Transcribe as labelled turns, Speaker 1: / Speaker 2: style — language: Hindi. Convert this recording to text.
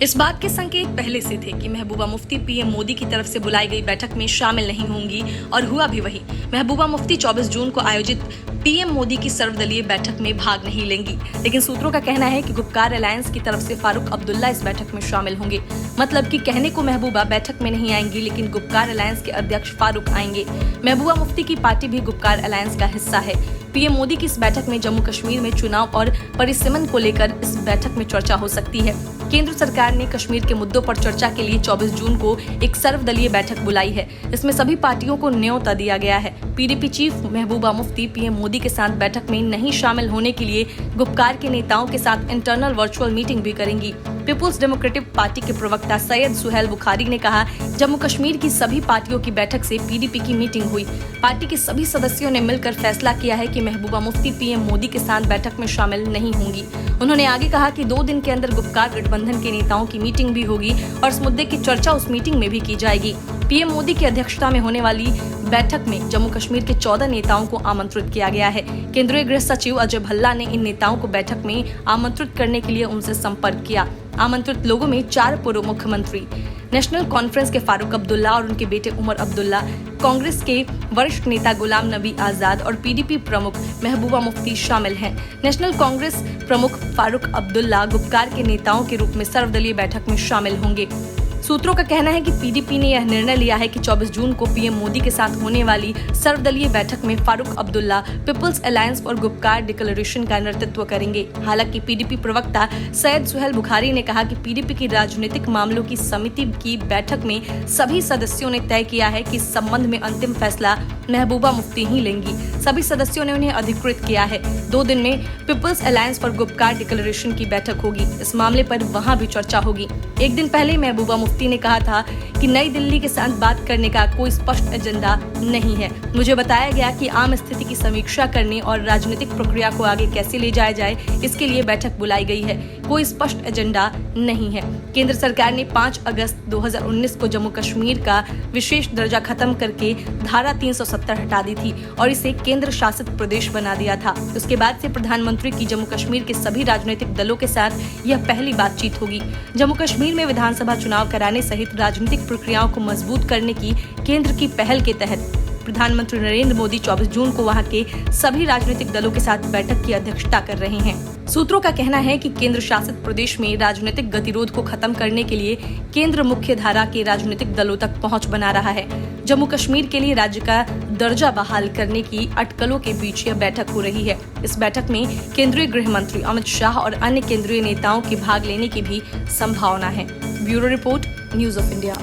Speaker 1: इस बात के संकेत पहले से थे कि महबूबा मुफ्ती पीएम मोदी की तरफ से बुलाई गई बैठक में शामिल नहीं होंगी और हुआ भी वही। महबूबा मुफ्ती 24 जून को आयोजित पीएम मोदी की सर्वदलीय बैठक में भाग नहीं लेंगी, लेकिन सूत्रों का कहना है कि गुपकार अलायंस की तरफ से फारूक अब्दुल्ला इस बैठक में शामिल होंगे। मतलब कि कहने को महबूबा बैठक में नहीं आएंगी, लेकिन गुपकार अलायंस के अध्यक्ष फारूक आएंगे। महबूबा मुफ्ती की पार्टी भी गुपकार अलायंस का हिस्सा है। पीएम मोदी की इस बैठक में जम्मू कश्मीर में चुनाव और परिसीमन को लेकर इस बैठक में चर्चा हो सकती है। केंद्र सरकार ने कश्मीर के मुद्दों पर चर्चा के लिए 24 जून को एक सर्वदलीय बैठक बुलाई है। इसमें सभी पार्टियों को न्योता दिया गया है। PDP chief Mehbooba Mufti PM Modi के साथ बैठक में नहीं शामिल होने के लिए गुपकार के नेताओं के साथ इंटरनल वर्चुअल मीटिंग भी करेंगी। पीपुल्स डेमोक्रेटिक पार्टी के प्रवक्ता सैयद सुहेल बुखारी ने कहा, जम्मू कश्मीर की सभी पार्टियों की बैठक से पीडीपी की मीटिंग हुई। पार्टी के सभी सदस्यों ने मिलकर फैसला किया है कि महबूबा मुफ्ती पीएम मोदी के साथ बैठक में शामिल नहीं होंगी। उन्होंने आगे कहा कि 2 दिन के अंदर गुपकार गठबंधन के नेताओं की मीटिंग भी होगी और इस मुद्दे की चर्चा उस मीटिंग में भी की जाएगी। पीएम मोदी की अध्यक्षता में होने वाली बैठक में जम्मू कश्मीर के 14 नेताओं को आमंत्रित किया गया है। केंद्रीय गृह सचिव अजय भल्ला ने इन नेताओं को बैठक में आमंत्रित करने के लिए उनसे संपर्क किया। आमंत्रित लोगों में 4 पूर्व मुख्यमंत्री, नेशनल कॉन्फ्रेंस के फारूक अब्दुल्ला और उनके बेटे उमर अब्दुल्ला, कांग्रेस के वरिष्ठ नेता गुलाम नबी आजाद और पीडीपी प्रमुख महबूबा मुफ्ती शामिल हैं। नेशनल कांग्रेस प्रमुख फारूक अब्दुल्ला गुपकार के नेताओं के रूप में सर्वदलीय बैठक में शामिल होंगे। सूत्रों का कहना है कि पीडीपी ने यह निर्णय लिया है कि 24 जून को पीएम मोदी के साथ होने वाली सर्वदलीय बैठक में फारूक अब्दुल्ला पीपल्स अलायंस और गुपकार डिक्लेरेशन का नेतृत्व करेंगे। हालांकि पीडीपी प्रवक्ता सैयद सुहेल बुखारी ने कहा कि पीडीपी की राजनीतिक मामलों की समिति की बैठक में सभी सदस्यों ने तय किया है कि इस संबंध में अंतिम फैसला महबूबा मुफ्ती ही लेंगी। सभी सदस्यों ने उन्हें अधिकृत किया है। 2 दिन में पीपल्स अलायंस पर गुपकार डिक्लेरेशन की बैठक होगी। इस मामले पर वहां भी चर्चा होगी। एक दिन पहले महबूबा मुफ्ती ने कहा था कि नई दिल्ली के साथ बात करने का कोई स्पष्ट एजेंडा नहीं है। मुझे बताया गया कि आम स्थिति की समीक्षा करने और राजनीतिक प्रक्रिया को आगे कैसे ले जाया जाए, इसके लिए बैठक बुलाई गई है। कोई स्पष्ट एजेंडा नहीं है। केंद्र सरकार ने 5 अगस्त 2019 को जम्मू कश्मीर का विशेष दर्जा खत्म करके धारा 370 हटा दी थी और इसे केंद्र शासित प्रदेश बना दिया था। उसके बाद से प्रधानमंत्री की जम्मू कश्मीर के सभी राजनीतिक दलों के साथ यह पहली बातचीत होगी। जम्मू कश्मीर में विधानसभा चुनाव कराने सहित राजनीतिक प्रक्रियाओं को मजबूत करने की केंद्र की पहल के तहत प्रधानमंत्री नरेंद्र मोदी 24 जून को वहां के सभी राजनीतिक दलों के साथ बैठक की अध्यक्षता कर रहे हैं। सूत्रों का कहना है कि केंद्र शासित प्रदेश में राजनीतिक गतिरोध को खत्म करने के लिए केंद्र मुख्य धारा के राजनीतिक दलों तक पहुंच बना रहा है। जम्मू कश्मीर के लिए राज्य का दर्जा बहाल करने की अटकलों के बीच यह बैठक हो रही है। इस बैठक में केंद्रीय गृह मंत्री अमित शाह और अन्य केंद्रीय नेताओं के भाग लेने की भी संभावना है। Bureau report, news of India.